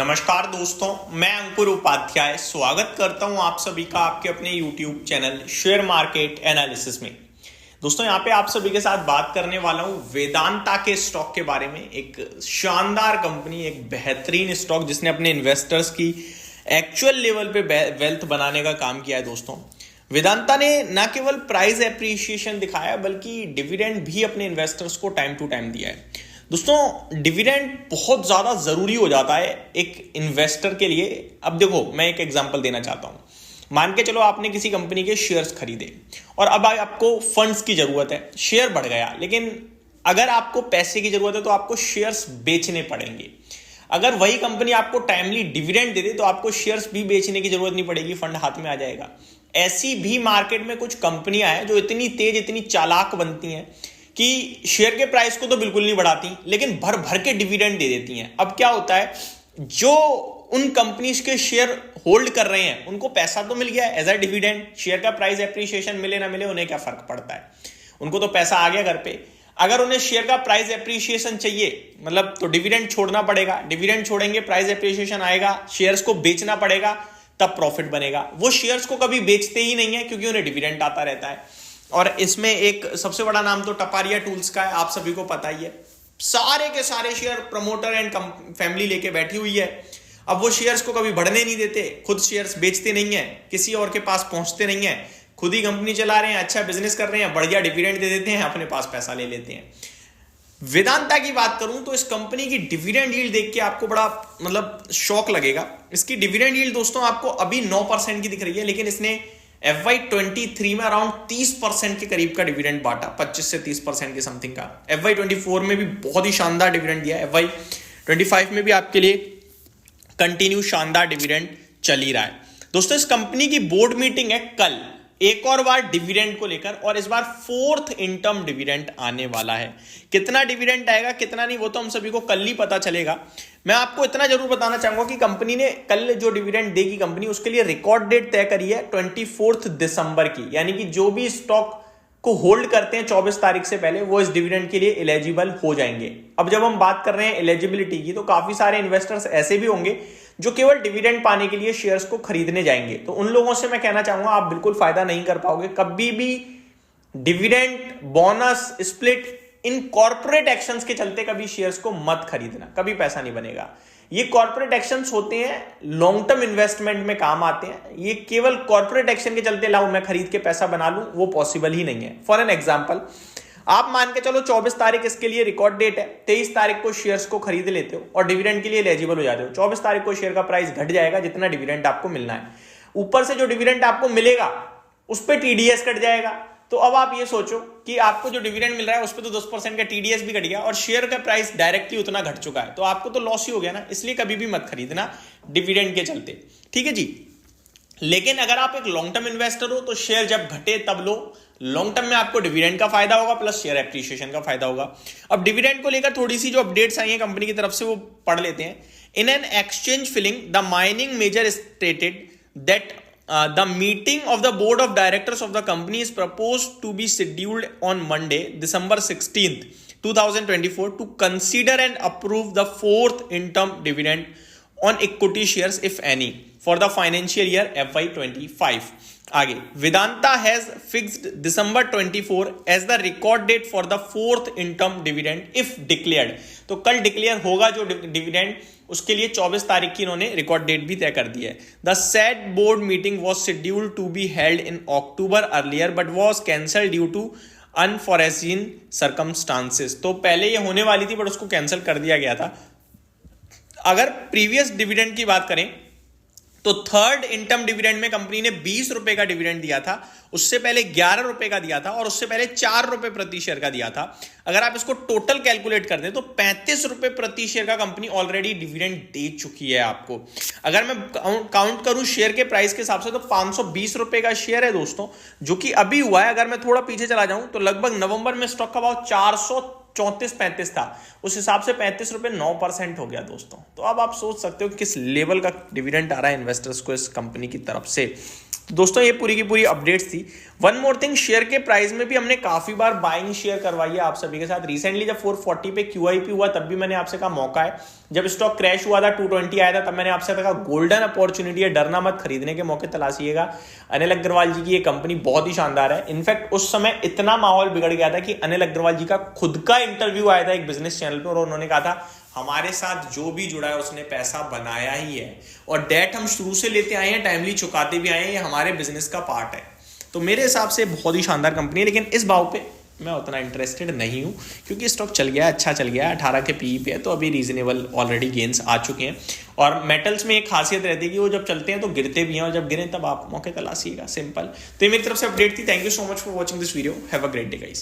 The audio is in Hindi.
नमस्कार दोस्तों, मैं अंकुर उपाध्याय स्वागत करता हूं आप सभी का आपके अपने YouTube channel share market analysis में। दोस्तों यहां पे आप सभी के साथ बात करने वाला हूं वेदांता के स्टॉक के बारे में। एक शानदार कंपनी, एक बेहतरीन स्टॉक जिसने अपने इन्वेस्टर्स की एक्चुअल लेवल पे वेल्थ बनाने का काम किया है। दोस्तों वेदांता ने न केवल प्राइस एप्रिसिएशन दिखाया बल्कि डिविडेंड भी अपने इन्वेस्टर्स को टाइम टू टाइम दिया है। दोस्तों डिविडेंड बहुत ज्यादा जरूरी हो जाता है एक इन्वेस्टर के लिए। अब देखो मैं एक एग्जांपल देना चाहता हूं। मान के चलो आपने किसी कंपनी के शेयर्स खरीदे और अब आपको फंड्स की जरूरत है, शेयर बढ़ गया, लेकिन अगर आपको पैसे की जरूरत है तो आपको शेयर्स बेचने पड़ेंगे। अगर वही कंपनी आपको टाइमली डिविडेंड दे दे तो आपको शेयर्स भी बेचने की जरूरत नहीं पड़ेगी, फंड हाथ में आ जाएगा। ऐसी भी मार्केट में कुछ कंपनियां हैं जो इतनी तेज, इतनी चालाक बनती हैं कि शेयर के प्राइस को तो बिल्कुल नहीं बढ़ाती लेकिन भर भर के डिविडेंड दे देती हैं। अब क्या होता है, जो उन कंपनीज के शेयर होल्ड कर रहे हैं उनको पैसा तो मिल गया एज अ डिविडेंड। शेयर का प्राइस एप्रिसिएशन मिले ना मिले उन्हें क्या फर्क पड़ता है, उनको तो पैसा आ गया घर पे। अगर उन्हें शेयर का प्राइस एप्रिसिएशन चाहिए मतलब तो डिविडेंड छोड़ना पड़ेगा, डिविडेंड छोड़ेंगे, प्राइस एप्रिसिएशन आएगा, शेयर्स को बेचना पड़ेगा, तब प्रॉफिट बनेगा। वो शेयर्स को कभी बेचते ही नहीं है क्योंकि उन्हें डिविडेंड आता रहता है। और इसमें एक सबसे बड़ा नाम तो टपारिया टूल्स का है, आप सभी को पता ही है। सारे के सारे शेयर प्रमोटर एंड फैमिली लेके बैठी हुई है। अब वो शेयर्स को कभी बढ़ने नहीं देते, खुद शेयर्स बेचते नहीं है, किसी और के पास पहुंचते नहीं है, खुद ही कंपनी चला रहे हैं, अच्छा बिजनेस कर रहे हैं, बढ़िया डिविडेंड दे देते हैं, अपने पास पैसा ले लेते हैं। वेदांता की बात करूं तो इस कंपनी की डिविडेंड यील्ड देख के आपको बड़ा मतलब शॉक लगेगा। इसकी डिविडेंड यील्ड दोस्तों आपको अभी 9% की दिख रही है, लेकिन इसने FY23 में अराउंड 30% के करीब का डिविडेंड बांटा, 25 से 30% के समथिंग का। FY24 में भी बहुत ही शानदार डिविडेंड दिया। FY25 में भी आपके लिए कंटिन्यू शानदार डिविडेंड चल ही रहा है। दोस्तों इस कंपनी की बोर्ड मीटिंग है कल, एक और बार डिविडेंड को लेकर, और इस बार 4th इंटर्म डिविडेंड आने वाला है। कितना डिविडेंड आएगा कितना नहीं वो तो हम सभी को कल ही पता चलेगा। मैं आपको इतना जरूर बताना चाहूंगा कि कंपनी ने कल जो डिविडेंड देगी कंपनी, उसके लिए रिकॉर्ड डेट तय करी है 24 दिसंबर की। यानी कि जो भी स्टॉक को होल्ड करते हैं 24 तारीख से पहले वो इस डिविडेंड के लिए एलिजिबल हो जाएंगे। अब जब हम बात कर रहे हैं एलिजिबिलिटी की तो काफी सारे इन्वेस्टर्स ऐसे भी होंगे जो केवल डिविडेंड पाने के लिए शेयर्स को खरीदने जाएंगे। तो उन लोगों से मैं कहना चाहूंगा आप बिल्कुल फायदा नहीं कर पाओगे। कभी भी dividend, bonus, split, in corporate actions के चलते कभी शेयर्स को मत खरीदना, कभी पैसा नहीं बनेगा। ये कॉर्पोरेट एक्शंस होते हैं, लॉन्ग टर्म इन्वेस्टमेंट में काम आते हैं। ये केवल कॉर्पोरेट एक्शन के चलते लाओ मैं खरीद के पैसा बना लूं, वो पॉसिबल ही नहीं है। फॉर एन एग्जांपल, आप मान के चलो 24 तारीख इसके लिए रिकॉर्ड डेट है, 23 तारीख को शेयर्स को खरीद लेते हो और डिविडेंड के लिए एलिजिबल हो जाते हो। 24 तारीख को शेयर का प्राइस घट जाएगा जितना डिविडेंड आपको मिलना है, ऊपर से जो डिविडेंड आपको मिलेगा उस पर टीडीएस कट जाएगा। तो अब आप ये सोचो कि आपको जो डिविडेंड मिल रहा है उस पर तो 10% का टीडीएस भी कट गया और शेयर का प्राइस डायरेक्टली उतना घट चुका है, तो आपको तो लॉस ही हो गया ना। इसलिए कभी भी मत खरीदना डिविडेंड के चलते, ठीक है जी। लेकिन अगर आप एक लॉन्ग टर्म इन्वेस्टर हो तो शेयर जब घटे तब लो। लॉन्ग टर्म में आपको डिविडेंड का फायदा होगा प्लस शेयर एप्रिसिएशन का फायदा होगा। अब डिविडेंड को लेकर थोड़ी सी जो अपडेट्स आई हैं कंपनी की तरफ से वो पढ़ लेते हैं। In an exchange filing the mining major stated that the meeting of the board of directors of the company is proposed to be scheduled on Monday, December 16th, 2024 to consider and approve the 4th interim dividend on equity shares if any for the financial year FY25. आगे, Vedanta has fixed December 24 as the record date for the 4th interim dividend if declared. तो कल डिक्लेयर होगा जो डिविडेंड, उसके लिए 24 तारीख की इन्होंने रिकॉर्ड डेट भी तय कर दी है। The said board meeting was scheduled to be held in October earlier but was cancel due to unforeseen circumstances. तो पहले ये होने वाली थी बट उसको कैंसिल कर दिया गया था। अगर प्रीवियस डिविडेंड की बात करें तो 3rd इंटर्म डिविडेंड में कंपनी ने 20 रुपए का डिविडेंड दिया था, उससे पहले 11 रुपए का दिया था और उससे पहले 4 रुपए प्रति शेयर का दिया था। अगर आप इसको टोटल कैलकुलेट कर दें तो 35 रुपए प्रति शेयर का कंपनी ऑलरेडी डिविडेंड दे चुकी है आपको। अगर मैं काउंट करूं शेयर के प्राइस के हिसाब से तो 520 रुपए का शेयर है दोस्तों, जो कि अभी हुआ है। अगर मैं थोड़ा पीछे चला जाऊं तो लगभग नवंबर में स्टॉक का भाव 434-35 था, उस हिसाब से 35 रुपए 9% हो गया दोस्तों। तो अब आप सोच सकते हो किस लेवल का डिविडेंड आ रहा है इन्वेस्टर्स को इस कंपनी की तरफ से। तो दोस्तों ये पूरी की पूरी अपडेट्स थी। वन मोर थिंग, शेयर के प्राइस में भी हमने काफी बार बाइंग शेयर करवाई है आप सभी के साथ। रिसेंटली जब 440 पे QIP हुआ तब भी मैंने आपसे कहा मौका है। जब स्टॉक क्रैश हुआ था 220 आया था तब मैंने आपसे कहा गोल्डन अपॉर्चुनिटी है, डरना मत, खरीदने के मौके तलाशिएगा। अनिल अग्रवाल जी की ये कंपनी बहुत ही शानदार है। इनफैक्ट उस समय इतना माहौल बिगड़ गया था कि अनिल अग्रवाल जी का खुद का इंटरव्यू आया था एक बिजनेस चैनल पर और उन्होंने कहा था हमारे साथ जो भी जुड़ा है उसने पैसा बनाया ही है और डेट हम शुरू से लेते आए हैं, टाइमली चुकाते भी आए हैं, ये हमारे बिजनेस का पार्ट है। तो मेरे हिसाब से बहुत ही शानदार कंपनी है, लेकिन इस भाव पे मैं उतना इंटरेस्टेड नहीं हूं क्योंकि स्टॉक चल गया है, अच्छा चल गया है, 18 के PE पे है, तो अभी रीजनेबल ऑलरेडी गेन्स आ चुके हैं। और मेटल्स में एक खासियत रहती है कि वो जब चलते हैं तो गिरते भी हैं और जब गिरें तब आप मौके तलाशिएगा, सिंपल। तो ये मेरी तरफ से अपडेट थी। Thank you so much for watching this video. Have a great day guys.